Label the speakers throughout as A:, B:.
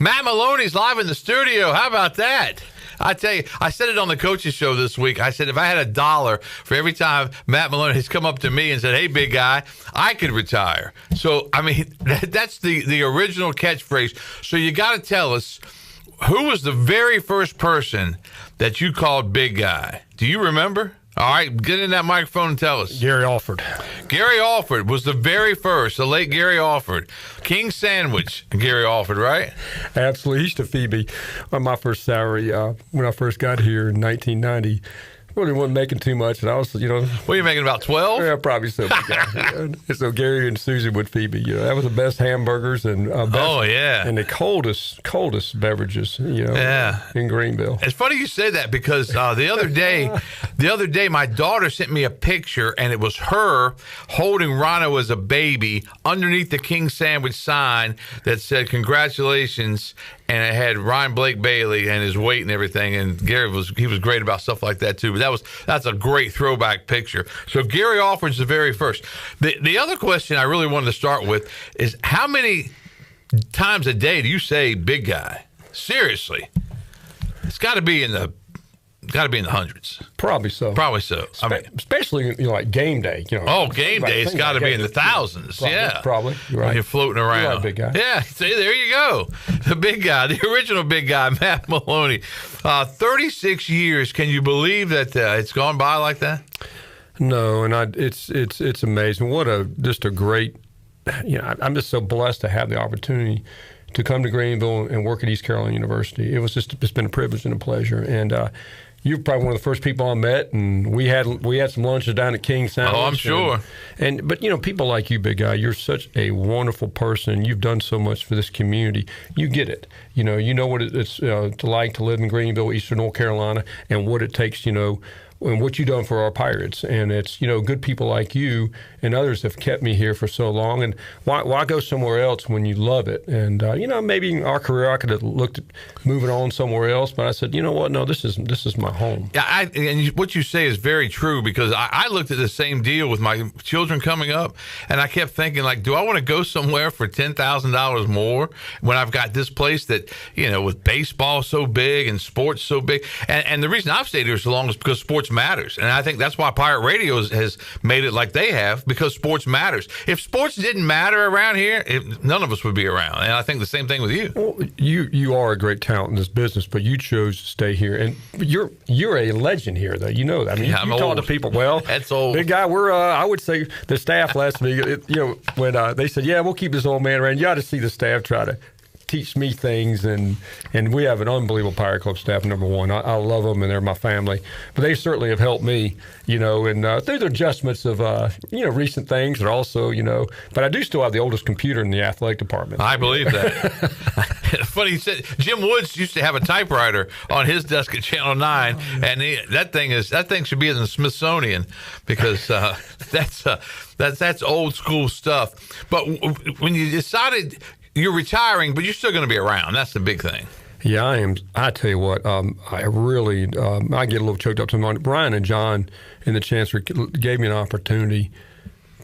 A: Matt Maloney's live in the studio. How about that? I tell you, I said it on the coaches show this week. I said if I had $1 for every time Matt Maloney has come up to me and said, "Hey, big guy," I could retire. So, I mean, that's the original catchphrase. So you got to tell us, who was the very first person that you called big guy? Do you remember? All right, get in that microphone and tell us.
B: Gary Alford. Gary
A: Alford was the very first, the late Gary Alford. King Sandwich, Gary Alford, right?
B: Absolutely. He used to feed me on my first salary when I first got here in 1990. Really wasn't making too much, and I was,
A: What are you making, about 12?
B: Yeah, probably so. So Gary and Susie would feed me. That was the best hamburgers and and the coldest beverages, in Greenville.
A: It's funny you say that because the other day, my daughter sent me a picture, and it was her holding Rhino as a baby underneath the King Sandwich sign that said "Congratulations." And it had Ryan Blake Bailey and his weight and everything. And Gary was great about stuff like that too. But that's a great throwback picture. So Gary Alford's the very first. The other question I really wanted to start with is, how many times a day do you say "big guy"? Seriously, it's got to be in the hundreds.
B: Probably so.
A: I mean,
B: especially like game day.
A: Game day, it's got to be in the thousands.
B: Probably. You're right.
A: When you're floating around.
B: You're right, big guy.
A: Yeah. See, there you go. The big guy, the original big guy, Matt Maloney. 36 years. Can you believe that it's gone by like that?
B: No, and it's amazing. Just a great. I'm just so blessed to have the opportunity to come to Greenville and work at East Carolina University. It's been a privilege and a pleasure. And you're probably one of the first people I met, and we had some lunches down at King Sandwich.
A: Oh, I'm sure.
B: But people like you, big guy, you're such a wonderful person. You've done so much for this community. You get it. You know what it's like to live in Greenville, Eastern North Carolina, and what it takes. And what you've done for our Pirates. And it's, good people like you and others have kept me here for so long. And why go somewhere else when you love it? And, maybe in our career I could have looked at moving on somewhere else. But I said, you know what? No, this is my home.
A: Yeah, and what you say is very true, because I looked at the same deal with my children coming up. And I kept thinking, like, do I want to go somewhere for $10,000 more when I've got this place that, with baseball so big and sports so big? And the reason I've stayed here so long is because sports matters. And I think that's why Pirate Radio has made it like they have, because sports matters. If sports didn't matter around here, none of us would be around. And I think the same thing with you.
B: Well, you are a great talent in this business, but you chose to stay here. And you're a legend here, though. You know that. I mean, you talk to people. Well,
A: that's old.
B: Big guy, we're I would say the staff last week, when they said, yeah, we'll keep this old man around, you ought to see the staff try to teach me things, and we have an unbelievable Pirate Club staff, number one. I love them, and they're my family. But they certainly have helped me, and through the adjustments of, recent things, but also, but I do still have the oldest computer in the athletic department.
A: I believe that. Funny you said, Jim Woods used to have a typewriter on his desk at Channel 9, and that thing should be in the Smithsonian, because that's old school stuff. But when you decided you're retiring, but you're still going to be around. That's the big thing.
B: Yeah, I am. I tell you what, I really, I get a little choked up to my Brian and John in the Chancellor gave me an opportunity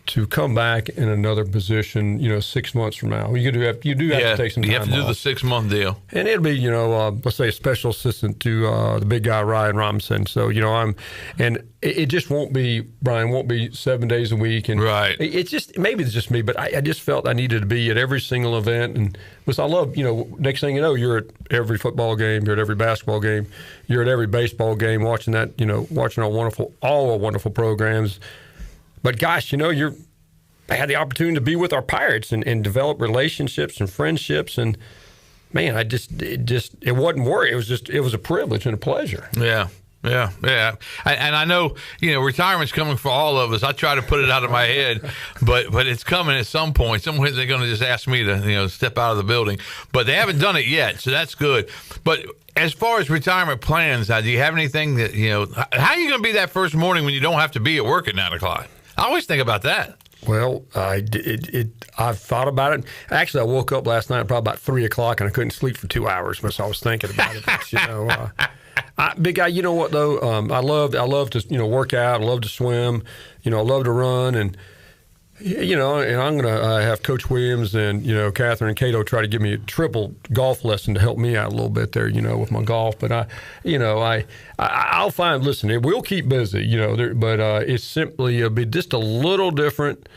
B: to come back in another position, 6 months from now. You do have to take some time off.
A: You have to do the 6-month deal.
B: And it'll be, let's say a special assistant to the big guy, Ryan Robinson. So, it just won't be, Brian, won't be 7 days a week. And
A: right.
B: It's just, maybe it's just me, but I just felt I needed to be at every single event. And because I love, next thing you know, you're at every football game, you're at every basketball game, you're at every baseball game, watching that, watching all our wonderful programs. But gosh, I had the opportunity to be with our Pirates and develop relationships and friendships, and man, it wasn't work. It was a privilege and a pleasure.
A: Yeah. And I know, retirement's coming for all of us. I try to put it out of my head, but it's coming at some point. Somewhere they're going to just ask me to, step out of the building, but they haven't done it yet, so that's good. But as far as retirement plans, do you have anything that, how are you going to be that first morning when you don't have to be at work at 9 o'clock? I always think about that.
B: Well, I've thought about it. Actually, I woke up last night probably about 3 o'clock, and I couldn't sleep for 2 hours because I was thinking about it. But, big guy, you know what though? I love to work out. I love to swim. I love to run, and You know, and I'm going to have Coach Williams and, you know, Catherine and Cato try to give me a triple golf lesson to help me out a little bit there, you know, with my golf. But I'll find, listen, it will keep busy, you know, but it's simply, it'll be just a little different.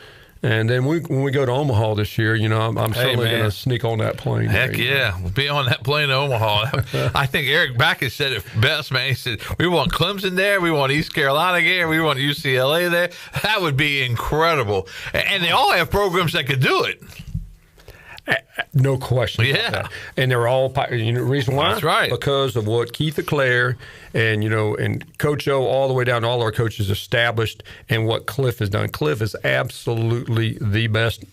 B: And then when we go to Omaha this year, you know, I'm certainly going to sneak on that plane.
A: Heck yeah. We'll be on that plane to Omaha. I think Eric Backus said it best, man. He said, we want Clemson there. We want East Carolina there. We want UCLA there. That would be incredible. And they all have programs that could do it.
B: No question.
A: Yeah.
B: About that. And they're all, you know, the reason why?
A: That's right.
B: Because of what Keith Leclerc and, you know, and Coach O all the way down to all our coaches established and what Cliff has done. Cliff is absolutely the best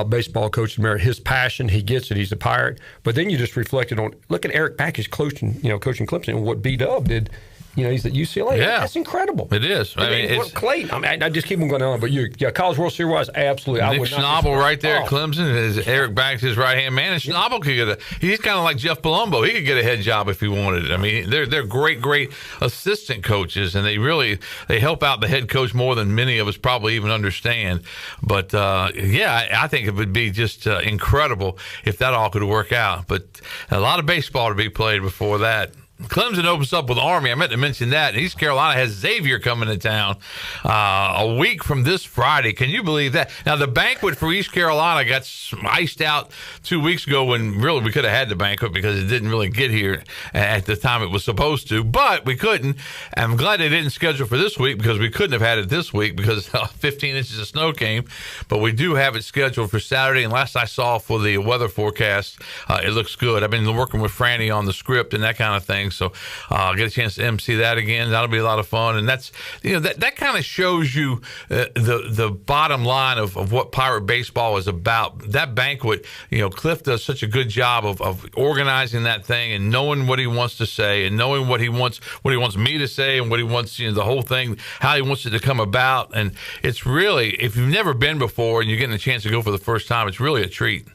B: baseball coach in America. His passion, he gets it. He's a Pirate. But then you just reflected on, look at Eric Backus coaching Clemson and what B-Dub did. You know, he's at UCLA.
A: Yeah.
B: That's incredible.
A: It is.
B: I mean, it's Clayton. I mean, I just keep on going on. But College World Series wise, absolutely.
A: Nick Schnabel right there at Clemson is Eric Backus, his right-hand man. And Schnabel could he's kind of like Jeff Palumbo. He could get a head job if he wanted it. I mean, they're great assistant coaches, and they help out the head coach more than many of us probably even understand. But, I think it would be just incredible if that all could work out. But a lot of baseball to be played before that. Clemson opens up with Army. I meant to mention that. East Carolina has Xavier coming to town a week from this Friday. Can you believe that? Now, the banquet for East Carolina got iced out 2 weeks ago when really we could have had the banquet because it didn't really get here at the time it was supposed to, but we couldn't. I'm glad they didn't schedule for this week because we couldn't have had it this week because 15 inches of snow came, but we do have it scheduled for Saturday, and last I saw for the weather forecast, it looks good. I've been working with Franny on the script and that kind of thing. So I'll get a chance to MC that again. That'll be a lot of fun. And that's, you know, that kind of shows you the bottom line of what Pirate baseball is about. That banquet, you know, Cliff does such a good job of organizing that thing and knowing what he wants to say and knowing what he wants me to say and what he wants, you know, the whole thing, how he wants it to come about. And it's really, if you've never been before and you're getting a chance to go for the first time, it's really a treat.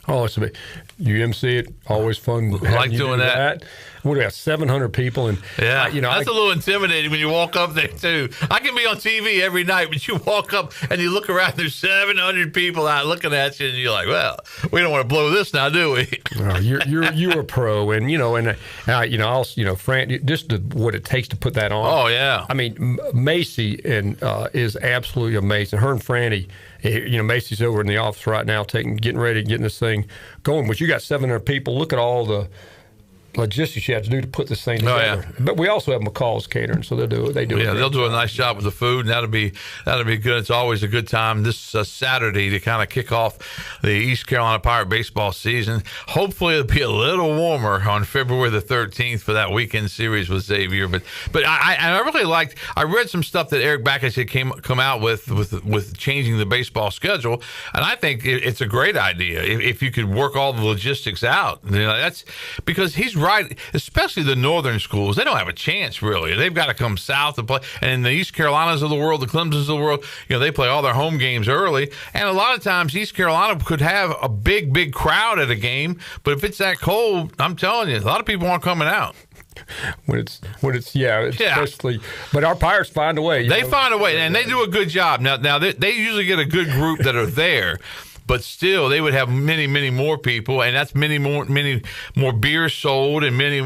B: Oh, it's you MC it. Always fun.
A: I like doing that.
B: What do we have? 700 people, and
A: that's a little intimidating when you walk up there too. I can be on TV every night, but you walk up and you look around. There's 700 people out looking at you, and you're like, "Well, we don't want to blow this now, do we?"
B: Well, you're a pro, and Fran, just what it takes to put that on.
A: Oh yeah.
B: I mean, Macy is absolutely amazing. Her and Franny. You know, Macy's over in the office right now, getting ready, getting this thing going. But you got 700 people. Look at all the logistics you have to do to put this thing together.
A: Oh, yeah.
B: But we also have McCall's catering, so they do.
A: Yeah, they'll do a nice job with the food, and that'll be good. It's always a good time this Saturday to kind of kick off the East Carolina Pirate baseball season. Hopefully, it'll be a little warmer on February the 13th for that weekend series with Xavier. But I really liked. I read some stuff that Eric Backus had come out with changing the baseball schedule, and I think it's a great idea if you could work all the logistics out. You know, that's because he's right, especially the northern schools. They don't have a chance, really. They've got to come south and play. And in the East Carolinas of the world, the Clemsons of the world, you know, they play all their home games early. And a lot of times, East Carolina could have a big crowd at a game. But if it's that cold, I'm telling you, a lot of people aren't coming out.
B: When it's especially, but our Pirates find a way.
A: They find a way, and they do a good job. Now they usually get a good group that are there. But still, they would have many more people, and that's many more beers sold, and many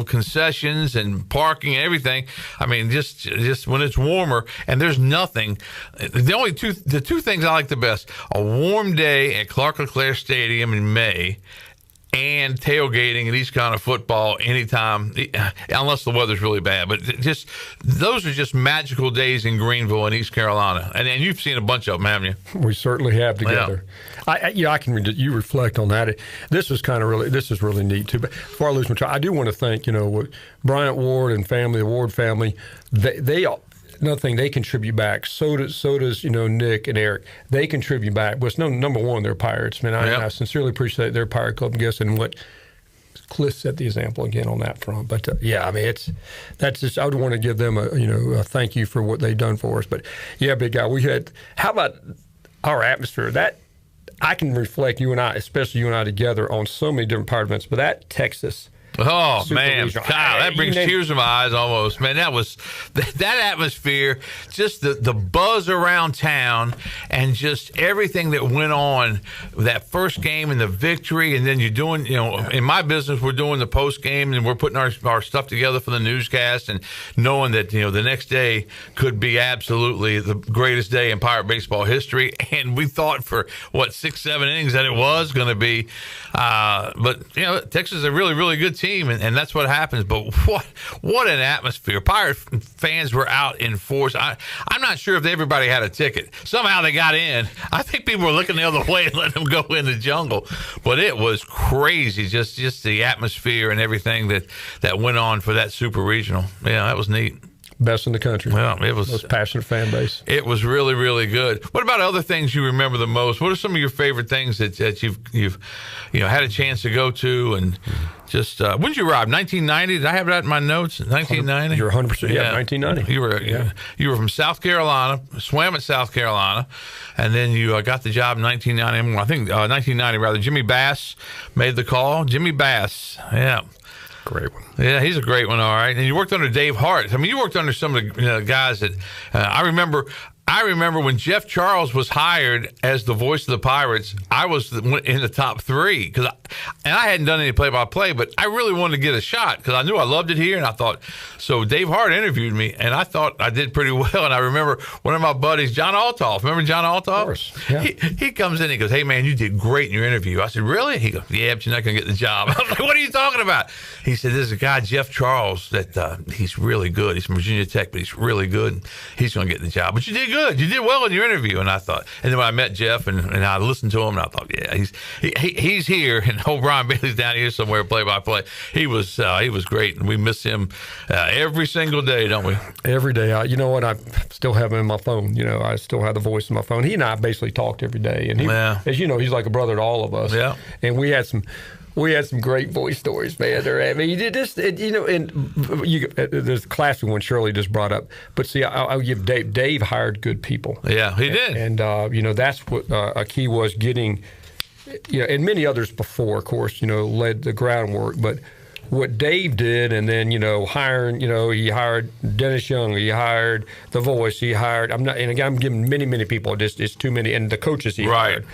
A: concessions and parking and everything. I mean, just when it's warmer, and there's nothing. The two things I like the best: a warm day at Clark LeClaire Stadium in May, and tailgating and East Carolina football anytime, unless the weather's really bad. But those are just magical days in Greenville and East Carolina. And you've seen a bunch of them, haven't you?
B: We certainly have together. Yeah. You reflect on that. This is really neat too. But before I lose my track, I do want to thank Bryant Ward and family, the Ward family. They another thing, they contribute back. So does Nick and Eric. They contribute back. But it's number one, they're Pirates. Man, I sincerely appreciate their Pirate Club guests and what Cliff set the example again on that front. But I mean, that's just, I would want to give them a thank you for what they've done for us. But yeah, big guy, how about our atmosphere? That I can reflect you and I, especially you and I together on so many different Pirate events. But that Texas
A: Oh,
B: Super
A: man.
B: regional.
A: God, that brings tears to my eyes almost. Man, that atmosphere, just the buzz around town and just everything that went on that first game and the victory. And then you're doing, in my business, we're doing the post game and we're putting our stuff together for the newscast and knowing that, the next day could be absolutely the greatest day in Pirate baseball history. And we thought for, 6-7 innings that it was going to be. But, Texas is a really, really good team, and that's what happens. But what an atmosphere. Pirate fans were out in force. I'm not sure if everybody had a ticket. Somehow they got in. I think people were looking the other way and letting them go in the jungle. But it was crazy, just the atmosphere and everything that went on for that super regional. Yeah, that was neat.
B: Best in the country.
A: Well, it was
B: most passionate fan base.
A: It was really, really good. What about other things you remember the most? What are some of your favorite things that you've had a chance to go to and just when did you arrive? 1990? Did I have that in my notes? 1990.
B: You're 100%. Yeah, 1990.
A: You were from South Carolina, swam at South Carolina, and then you got the job in 1990. I think 1990 rather. Jimmy Bass made the call. Jimmy Bass. Yeah.
B: Great one.
A: Yeah, he's a great one, all right. And you worked under Dave Hart. I mean, you worked under some of the guys that I remember when Jeff Charles was hired as the voice of the Pirates, I was in the top 3 and I hadn't done any play-by-play, but I really wanted to get a shot because I knew I loved it here, and I thought, so Dave Hart interviewed me, and I thought I did pretty well. And I remember one of my buddies, John Altoff. Remember John Altoff? Of course. Yeah. He comes in and he goes, "Hey, man, you did great in your interview." I said, "Really?" He goes, "Yeah, but you're not going to get the job." I was like, "What are you talking about?" He said, "There's a guy, Jeff Charles, that he's really good. He's from Virginia Tech, but he's really good. He's going to get the job. But you did good. You did well in your interview." And I thought, and then when I met Jeff and I listened to him, and I thought, yeah, he's here, and old Brian Bailey's down here somewhere, play-by-play. He was great, and we miss him every single day, don't we?
B: Every day. You know what? I still have him in my phone. I still have the voice in my phone. He and I basically talked every day, and as you know, he's like a brother to all of us.
A: Yeah.
B: And we had some great voice stories, man. I mean, there's a classic one Shirley just brought up. But see, I'll give Dave. Dave hired good people.
A: Yeah, he did.
B: And that's what a key was getting. And many others before, of course, led the groundwork. But what Dave did, and then hiring, he hired Dennis Young, he hired the voice, he hired. I'm giving many people. It's too many, and the coaches he hired.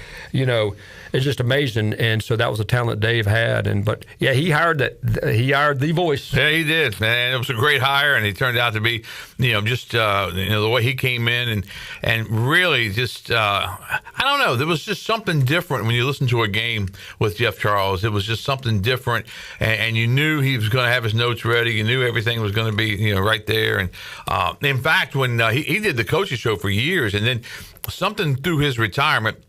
B: It's just amazing, and so that was a talent Dave had. But he hired the voice.
A: Yeah, he did, man. It was a great hire, and he turned out to be, just the way he came in and really just I don't know. There was just something different when you listen to a game with Jeff Charles. It was just something different, and you knew he was going to have his notes ready. You knew everything was going to be right there. And in fact, when he did the coaching show for years, and then something through his retirement,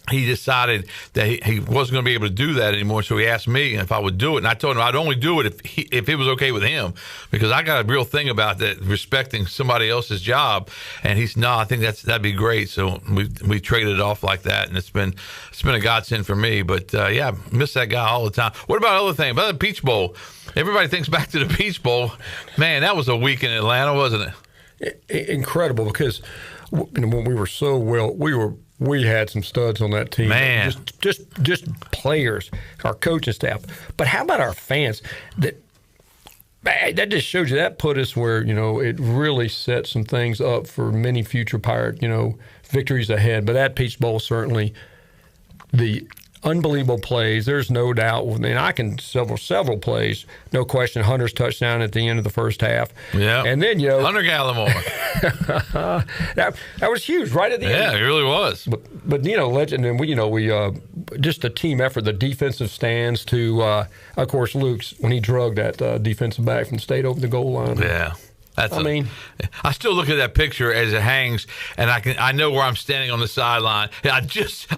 A: he decided that he wasn't going to be able to do that anymore, so he asked me if I would do it, and I told him I'd only do it if it was okay with him, because I got a real thing about that, respecting somebody else's job. And he's no, I think that'd be great. So we traded it off like that, and it's been a godsend for me. But I miss that guy all the time. What about other things? About the Peach Bowl? Everybody thinks back to the Peach Bowl. Man, that was a week in Atlanta, wasn't it?
B: Incredible, because when we were so well, we had some studs on that team.
A: Man.
B: Just players, our coaching staff. But how about our fans? That just shows you, that put us where, it really set some things up for many future Pirate, victories ahead. But that Peach Bowl, certainly, the unbelievable plays. There's no doubt. I can several plays. No question. Hunter's touchdown at the end of the first half.
A: Yeah.
B: And then
A: Hunter Gallimore.
B: that was huge right at the end.
A: Yeah, it really was.
B: But legend, and we just a team effort. The defensive stands to of course Luke's when he drugged that defensive back from State over the goal line.
A: Yeah. I still look at that picture as it hangs, and I know where I'm standing on the sideline. I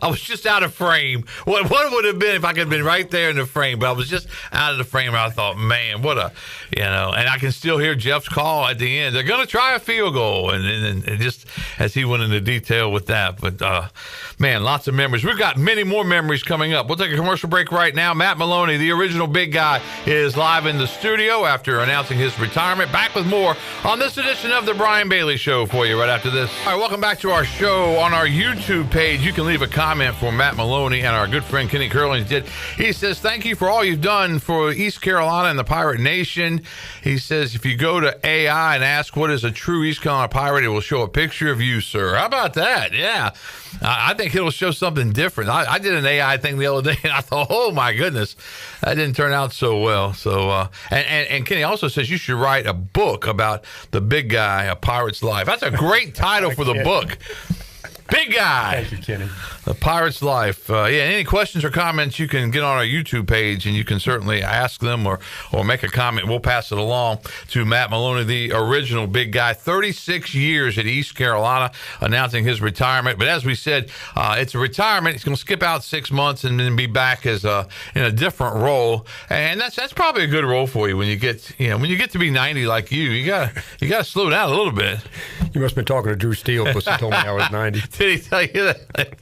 A: was just out of frame. What would have been if I could have been right there in the frame? But I was just out of the frame, and I thought, man, and I can still hear Jeff's call at the end. They're going to try a field goal, and just as he went into detail with that. But man, lots of memories. We've got many more memories coming up. We'll take a commercial break right now. Matt Maloney, the original big guy, is live in the studio after announcing his retirement. Back with more on this edition of the Brian Bailey Show for you right after this. All right, welcome back to our show. On our YouTube page, you can leave a comment for Matt Maloney, and our good friend Kenny Curlings did. He says, thank you for all you've done for East Carolina and the Pirate Nation. He says, if you go to AI and ask what is a true East Carolina Pirate, it will show a picture of you, sir. How about that? Yeah. I think it'll show something different. I did an AI thing the other day, and I thought, oh, my goodness, that didn't turn out so well. So, and Kenny also says you should write a book about the big guy, A Pirate's Life. That's a great title for the book. Big guy.
B: Thank you, Kenny.
A: A Pirate's Life. Any questions or comments, you can get on our YouTube page, and you can certainly ask them or make a comment. We'll pass it along to Matt Maloney, the original big guy. 36 years at East Carolina, announcing his retirement. But as we said, it's a retirement. He's going to skip out 6 months and then be back as in a different role. And that's probably a good role for you when you get to be 90 like you. You gotta slow down a little bit.
B: You must have been talking to Drew Steele because he told me I was 90.
A: Did he tell you that?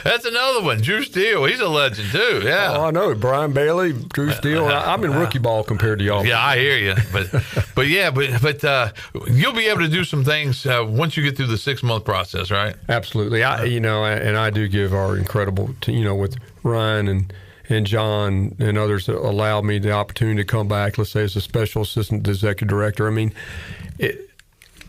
A: That's another one. Drew Steele. He's a legend, too. Yeah.
B: Oh, I know. Brian Bailey, Drew Steele. I'm in rookie ball compared to y'all.
A: Yeah, I hear you. But you'll be able to do some things once you get through the 6-month process, right?
B: Absolutely. I do give our incredible, with Ryan and John and others that allowed me the opportunity to come back, let's say as a special assistant executive director. I mean,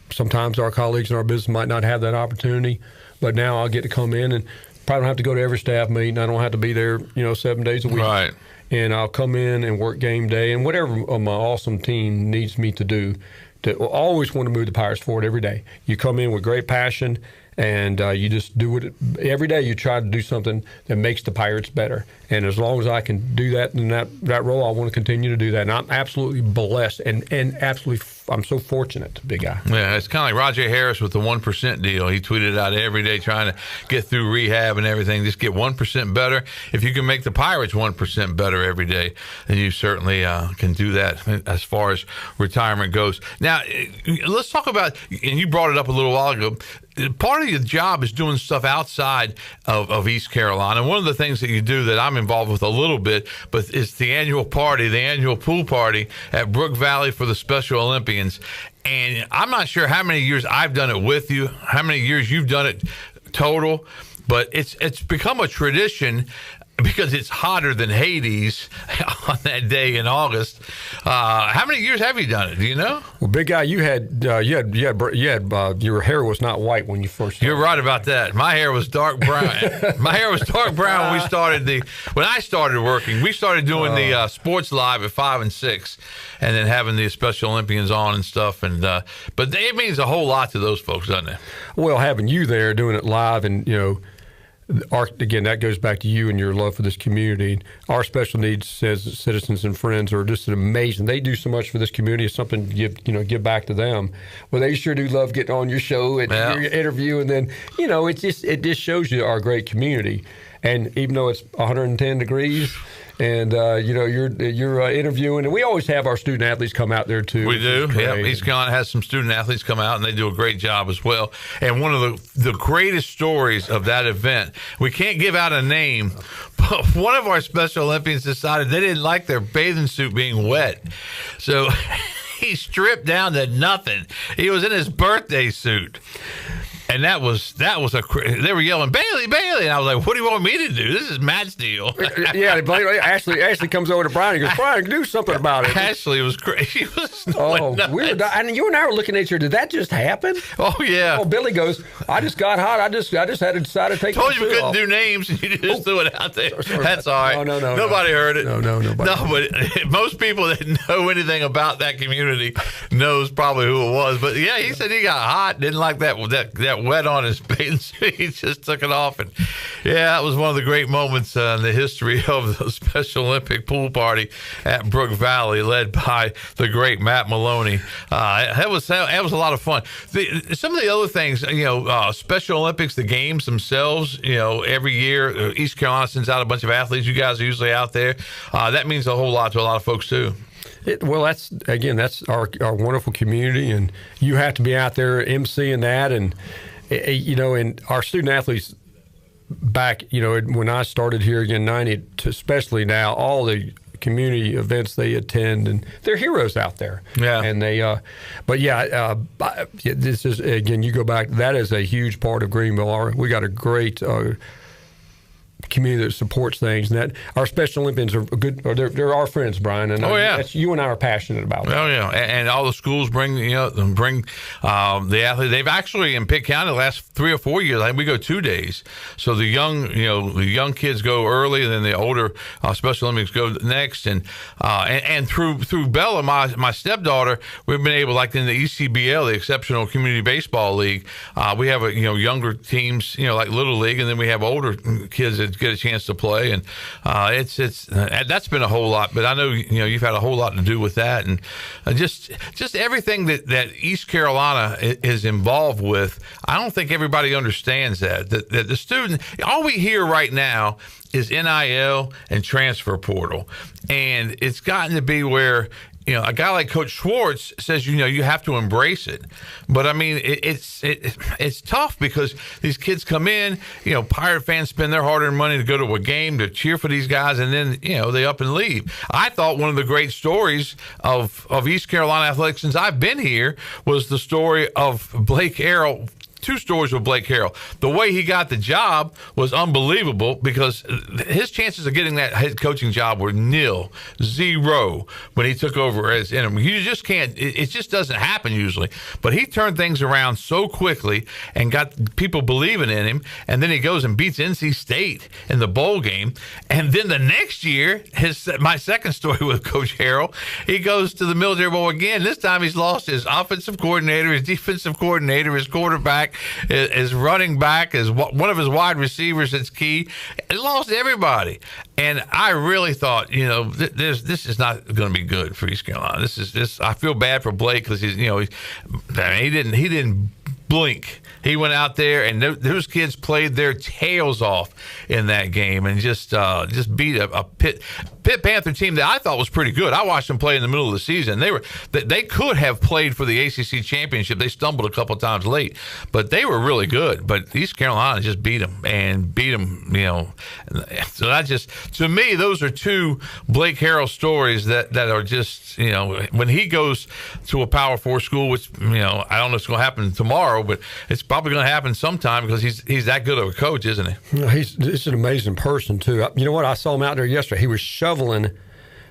B: sometimes our colleagues in our business might not have that opportunity, but now I'll get to come in and probably don't have to go to every staff meeting. I don't have to be there, 7 days a week.
A: Right.
B: And I'll come in and work game day and whatever my awesome team needs me to do. To always want to move the Pirates forward every day. You come in with great passion, and you just do it every day. You try to do something that makes the Pirates better. And as long as I can do that in that role, I want to continue to do that. And I'm absolutely blessed and absolutely, I'm so fortunate, big guy.
A: Yeah, it's kind of like Roger Harris with the 1% deal. He tweeted out every day trying to get through rehab and everything, just get 1% better. If you can make the Pirates 1% better every day, then you certainly can do that as far as retirement goes. Now, let's talk about, and you brought it up a little while ago, part of your job is doing stuff outside of East Carolina. And one of the things that you do that I'm involved with a little bit, but it's the annual party, the annual pool party at Brook Valley for the Special Olympians. And I'm not sure how many years I've done it with you, how many years you've done it total, but it's become a tradition because it's hotter than Hades on that day in August. How many years have you done it? Do you know?
B: Well, big guy, you had your hair was not white when you first started.
A: You're right about that. My hair was dark brown. My hair was dark brown when I started working. We started doing the sports live at 5 and 6, and then having the Special Olympians on and stuff. And but it means a whole lot to those folks, doesn't it?
B: Well, having you there doing it live, and again, that goes back to you and your love for this community. Our special needs citizens and friends are just amazing. They do so much for this community. It's something to give back to them. Well, they sure do love getting on your show and your interview, and then it just shows you our great community. And even though it's 110 degrees, and you're interviewing, and we always have our student athletes come out there too.
A: We do. Yeah, East Carolina has some student athletes come out, and they do a great job as well. And one of the greatest stories of that event, we can't give out a name, but one of our Special Olympians decided they didn't like their bathing suit being wet, so he stripped down to nothing. He was in his birthday suit. And that was they were yelling, Bailey, Bailey. And I was like, what do you want me to do? This is Matt's deal.
B: Yeah, Ashley comes over to Brian and goes, Brian, do something about it.
A: Ashley was crazy. She was
B: weird. And you and I were looking at each other. Did that just happen?
A: Oh, yeah.
B: Oh, Billy goes, I just got hot. I just had to decide to take
A: Told you we couldn't
B: off.
A: do names. You just threw it out there.
B: Sorry.
A: That's all right.
B: No.
A: Nobody heard it.
B: No, nobody.
A: No, but most people that know anything about that community knows probably who it was. But, yeah, he said he got hot, didn't like that wet on his bathing suit. He just took it off. And, yeah, that was one of the great moments in the history of the Special Olympic pool party at Brook Valley, led by the great Matt Maloney. That was a lot of fun. Some of the other things, Special Olympics, the games themselves, every year, East Carolina sends out a bunch of athletes. You guys are usually out there. That means a whole lot to a lot of folks, too.
B: That's our wonderful community, and you have to be out there emceeing that, and and our student athletes back, when I started here again, 90, especially now, all the community events they attend, and they're heroes out there.
A: Yeah.
B: And they, this is, again, you go back, that is a huge part of Greenville. We got a great community that supports things, and that our Special Olympians are good. Or they're our friends, Brian. And that's, you and I are passionate about that.
A: Oh yeah, and all the schools bring the athletes. They've actually in Pitt County the last 3 or 4 years, I think we go 2 days. So the young kids go early, and then the older Special Olympics go next. And through Bella, my stepdaughter, we've been able, like in the ECBL, the Exceptional Community Baseball League, we have younger teams, like Little League, and then we have older kids that get a chance to play, and that's been a whole lot. But I know you've had a whole lot to do with that, and just everything that East Carolina is involved with. I don't think everybody understands that the student, all we hear right now is NIL and transfer portal, and it's gotten to be where a guy like Coach Schwartz says, you have to embrace it. But I mean, it's tough because these kids come in, Pirate fans spend their hard-earned money to go to a game to cheer for these guys, and then, they up and leave. I thought one of the great stories of East Carolina athletics since I've been here was the story of Blake Harrell. 2 stories with Blake Harrell. The way he got the job was unbelievable because his chances of getting that head coaching job were 0 when he took over as interim. You just can't, it just doesn't happen usually. But he turned things around so quickly and got people believing in him, and then he goes and beats NC State in the bowl game. And then the next year, my second story with Coach Harrell, he goes to the Military Bowl again. This time he's lost his offensive coordinator, his defensive coordinator, his quarterback, his running back, is one of his wide receivers that's key. He lost everybody. And I really thought, this is not going to be good for East Carolina. I feel bad for Blake because he didn't blink. He went out there, and those kids played their tails off in that game and just beat a Pitt Panther team that I thought was pretty good. I watched them play in the middle of the season. They could have played for the ACC championship. They stumbled a couple times late, but they were really good. But East Carolina just beat them. So that to me, those are 2 Blake Harrell stories that are just, when he goes to a Power 4 school, which, I don't know if it's going to happen tomorrow, but it's probably going to happen sometime because he's that good of a coach, isn't he?
B: He's an amazing person, too. You know what? I saw him out there yesterday. He was shoveling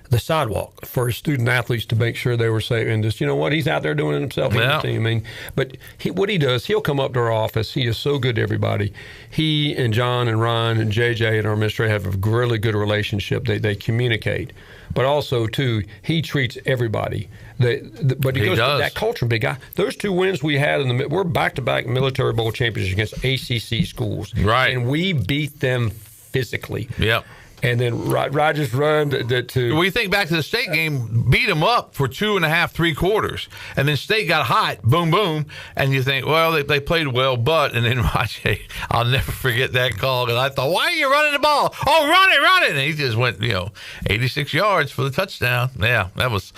B: the sidewalk for his student athletes to make sure they were safe. And just, he's out there doing it himself.
A: Yeah.
B: I mean, but what he does, he'll come up to our office. He is so good to everybody. He and John and Ryan and JJ and our administrator have a really good relationship. They communicate. But also, too, he treats everybody. But he goes to that culture, big guy. Those 2 wins we had, we're back-to-back Military Bowl champions against ACC schools.
A: Right.
B: And we beat them physically.
A: Yep.
B: And then Rogers run to.
A: Well, you think back to the State game, beat them up for 2.5, 3 quarters, and then State got hot, boom, boom, and you think, well, they played well, and then Roger, I'll never forget that call because I thought, why are you running the ball? Oh, run it, and he just went, 86 yards for the touchdown. Yeah, that was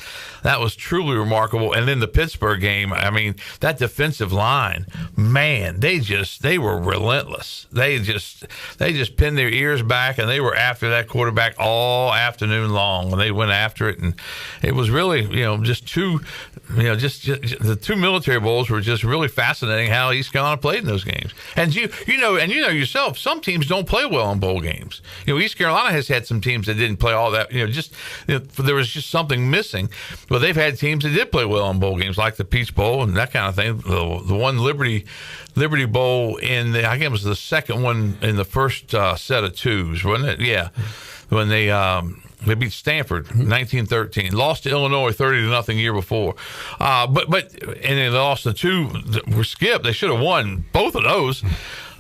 A: truly remarkable. And then the Pittsburgh game, I mean, that defensive line, man, they were relentless. They just pinned their ears back, and they were after that quarterback all afternoon long, and they went after it, and it was really, just 2, just the 2 Military Bowls were just really fascinating how East Carolina played in those games. And you know yourself, some teams don't play well in bowl games. East Carolina has had some teams that didn't play all that. There was just something missing. But they've had teams that did play well in bowl games, like the Peach Bowl and that kind of thing. The one Liberty Bowl I think it was the second one in the first set of 2s, wasn't it? Yeah, when they beat Stanford 1913, lost to Illinois 30-0 year before, but and then they lost the 2 that were skipped. They should have won both of those.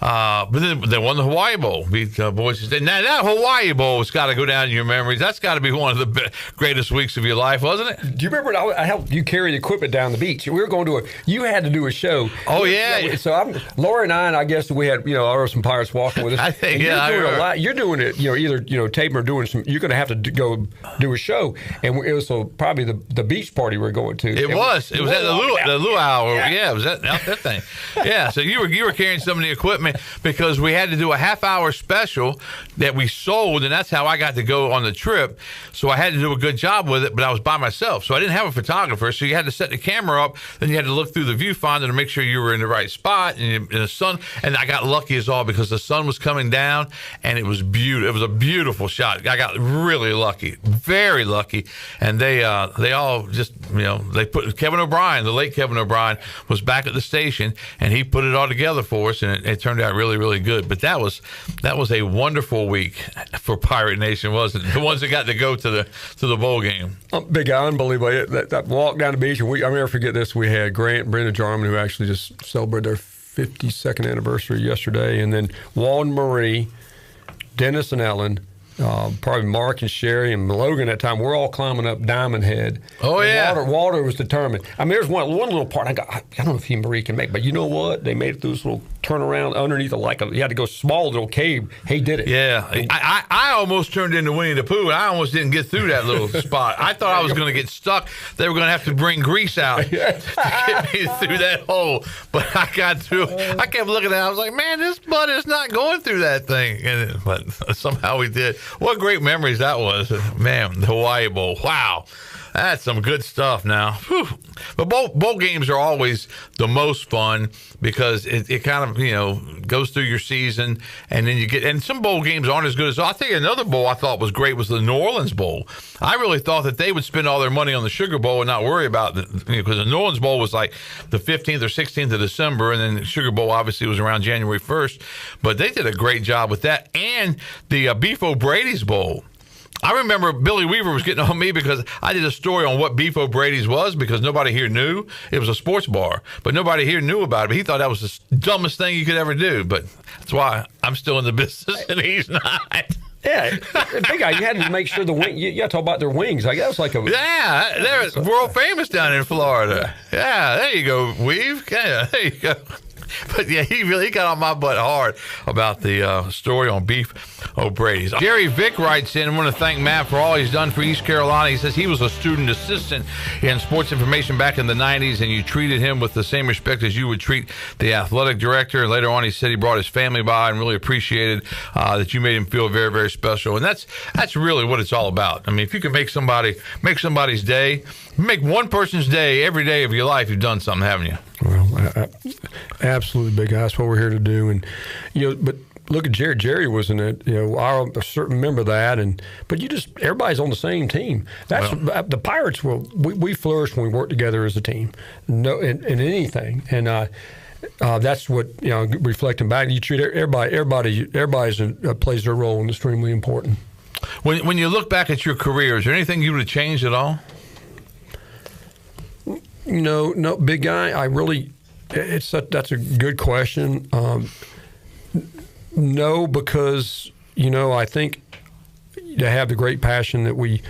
A: But then they won the Hawaii Bowl, beat Boise State. Now, that Hawaii Bowl has got to go down in your memories. That's got to be one of the greatest weeks of your life, wasn't it?
B: Do you remember I helped you carry the equipment down the beach? We were going you had to do a show.
A: Oh, yeah.
B: So Laura and I guess we had, there were some Pirates walking with us.
A: I think,
B: You're doing it, either taping or doing you're going to have to go do a show. And it was probably the beach party we're going to.
A: It was at the luau. Yeah, it was that thing. Yeah, so you were carrying some of the equipment. equipment because we had to do a half-hour special that we sold, and that's how I got to go on the trip. So I had to do a good job with it, but I was by myself. So I didn't have a photographer, so you had to set the camera up, then you had to look through the viewfinder to make sure you were in the right spot, and the sun. And I got lucky as all because the sun was coming down, and it was beautiful. It was a beautiful shot. I got really lucky, very lucky. And they all just, they put Kevin O'Brien, the late Kevin O'Brien, was back at the station, and he put it all together for us, and it turned out really, really good. But that was a wonderful week for Pirate Nation, wasn't it? The ones that got to go to the bowl game.
B: Big guy, unbelievable. That walk down the beach, and I'll never forget this. We had Grant and Brenda Jarman, who actually just celebrated their 52nd anniversary yesterday, and then Walden Marie, Dennis and Ellen, probably Mark and Sherry and Logan at that time. We're all climbing up Diamond Head.
A: Oh, yeah.
B: Walter was determined. I mean, there's one little part I don't know if he and Marie can make, but you know what? They made it through this little turnaround underneath you had to go small little cave. He did it.
A: Yeah. I almost turned into Winnie the Pooh, and I almost didn't get through that little spot. I thought I was going to get stuck. They were going to have to bring grease out to get me through that hole. But I got through. I kept looking at it. I was like, man, this butt is not going through that thing. But somehow we did. What great memories that was. Man, the Hawaii Bowl. Wow. That's some good stuff now. Whew. But bowl games are always the most fun because it kind of, goes through your season, and then and some bowl games aren't as good as, I think another bowl I thought was great was the New Orleans Bowl. I really thought that they would spend all their money on the Sugar Bowl and not worry about it, because the New Orleans Bowl was like the 15th or 16th of December, and then the Sugar Bowl obviously was around January 1st. But they did a great job with that. And the Beef O'Brady's Bowl. I remember Billy Weaver was getting on me because I did a story on what Beef O'Brady's was because nobody here knew. It was a sports bar, but nobody here knew about it. But he thought that was the dumbest thing you could ever do. But that's why I'm still in the business and he's not.
B: Yeah, big guy. You had to make sure the wing. You got to talk about their wings. Like that was like a.
A: Yeah, they're world famous down in Florida. Yeah, there you go, Weave. Yeah, there you go. But yeah, he got on my butt hard about the story on Beef O'Brady's. Jerry Vick writes in, I want to thank Matt for all he's done for East Carolina. He says he was a student assistant in sports information back in the 90s, and you treated him with the same respect as you would treat the athletic director. And later on, he said he brought his family by and really appreciated that you made him feel very, very special. And that's really what it's all about. I mean, if you can make somebody's day, make one person's day every day of your life, you've done something, haven't you?
B: Well, absolutely, big guy. That's what we're here to do. And but look at Jerry. Jerry was in it. I certainly remember that. But everybody's on the same team. That's the Pirates. We flourish when we work together as a team. No, in anything. And that's what reflecting back. You treat everybody plays their role and extremely important.
A: When you look back at your career, is there anything you would have changed at all?
B: No, big guy. That's a good question. No, because I think to have the great passion that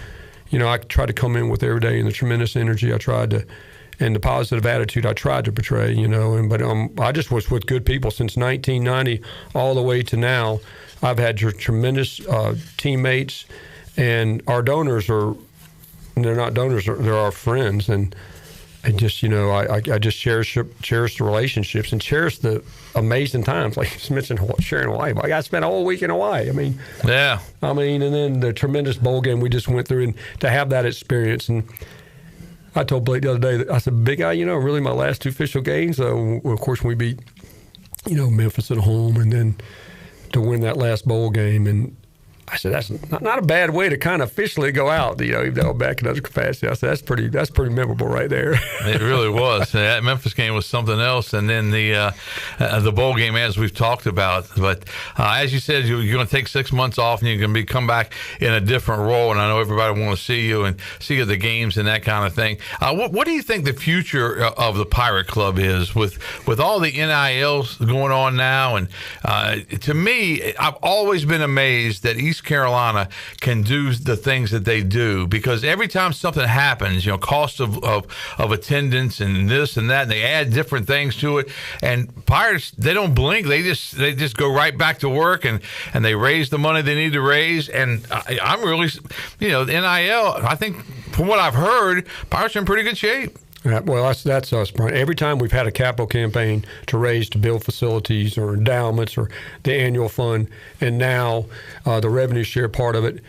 B: I try to come in with every day, and the tremendous energy and the positive attitude I tried to portray. But I just was with good people since 1990 all the way to now. I've had tremendous teammates, and our donors they're not donors, they're our friends, and just, I just cherish the relationships and cherish the amazing times. Like you mentioned, sharing Hawaii. I spent a whole week in Hawaii.
A: Yeah.
B: And then the tremendous bowl game we just went through, and to have that experience. And I told Blake the other day, I said, big guy, really my last two official games, of course, when we beat, Memphis at home, and then to win that last bowl game. And I said, that's not a bad way to kind of officially go out, even though back in other capacity. I said, that's pretty memorable right there.
A: It really was. That Memphis game was something else. And then the bowl game, as we've talked about. But as you said, you're going to take 6 months off, and you're going to come back in a different role. And I know everybody wants to see you and see you at the games and that kind of thing. What do you think the future of the Pirate Club is with all the NILs going on now? And to me, I've always been amazed that East Carolina can do the things that they do, because every time something happens, cost of attendance and this and that, and they add different things to it. And Pirates, they don't blink. They just go right back to work, and they raise the money they need to raise. And I'm really, the NIL, I think from what I've heard, Pirates are in pretty good shape.
B: Well, that's us, Brian. Every time we've had a capital campaign to raise to build facilities or endowments or the annual fund, and now the revenue share part of it.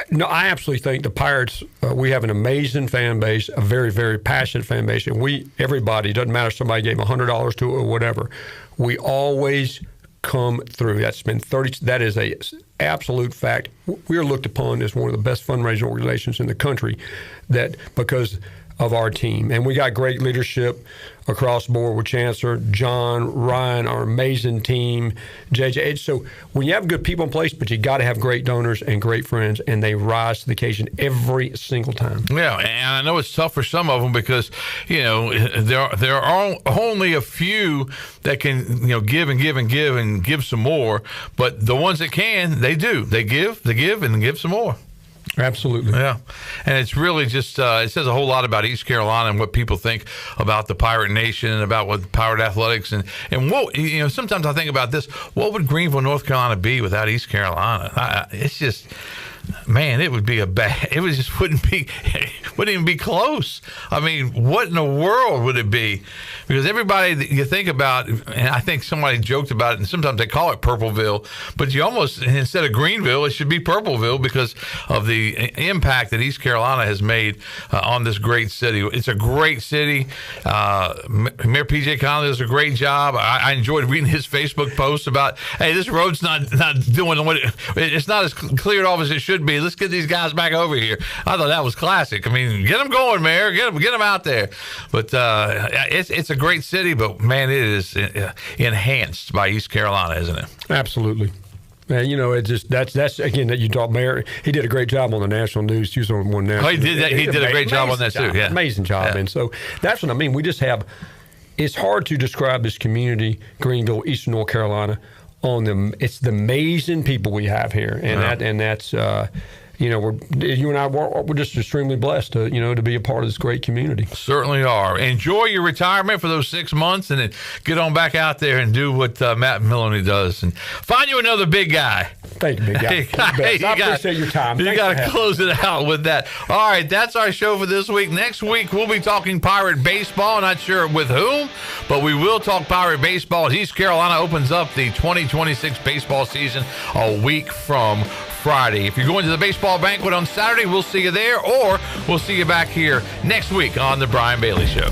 B: No, I absolutely think the Pirates, we have an amazing fan base, a very, very passionate fan base. And everybody, doesn't matter if somebody gave $100 to it or whatever, we always come through. That is a absolute fact. We are looked upon as one of the best fundraising organizations in the country because of our team. And we got great leadership across the board with Chancellor, John, Ryan, our amazing team, JJ. So when you have good people in place, but you got to have great donors and great friends, and they rise to the occasion every single time.
A: Yeah, and I know it's tough for some of them because, there are only a few that can, give and give and give and give some more. But the ones that can, they do. They give, and give some more.
B: Absolutely.
A: Yeah. And it's really just, it says a whole lot about East Carolina and what people think about the Pirate Nation and about what Pirate Athletics. And what, sometimes I think about this, what would Greenville, North Carolina be without East Carolina? It's just, man, it would be wouldn't even be close. I mean, what in the world would it be? Because everybody that you think about, and I think somebody joked about it, and sometimes they call it Purpleville, but you almost, instead of Greenville, it should be Purpleville because of the impact that East Carolina has made on this great city. It's a great city. Mayor P.J. Conley does a great job. I enjoyed reading his Facebook post about, hey, this road's not doing what it's not as cleared off as it should be. Let's get these guys back over here. I thought that was classic. I mean, get them going, Mayor. Get them out there. But it's a great city, but man, it is enhanced by East Carolina, isn't it?
B: Absolutely. And it just that's again that you talk Mayor. He did a great job on the national news. He was on one national.
A: Oh, he did that. He did a great job on that too. Yeah,
B: amazing job. Yeah. And so that's what I mean. We just have. It's hard to describe this community, Greenville, Eastern North Carolina. On them, it's the amazing people we have here, and that's you and I we're just extremely blessed to be a part of this great community.
A: Certainly are. Enjoy your retirement for those 6 months, and then get on back out there and do what Matt Maloney does, and find you another big guy.
B: Thank you, big guy. I appreciate your time.
A: You got to close it out with that. All right, that's our show for this week. Next week, we'll be talking Pirate baseball. Not sure with whom, but we will talk Pirate baseball as East Carolina opens up the 2026 baseball season a week from Friday. If you're going to the baseball banquet on Saturday, we'll see you there, or we'll see you back here next week on The Brian Bailey Show.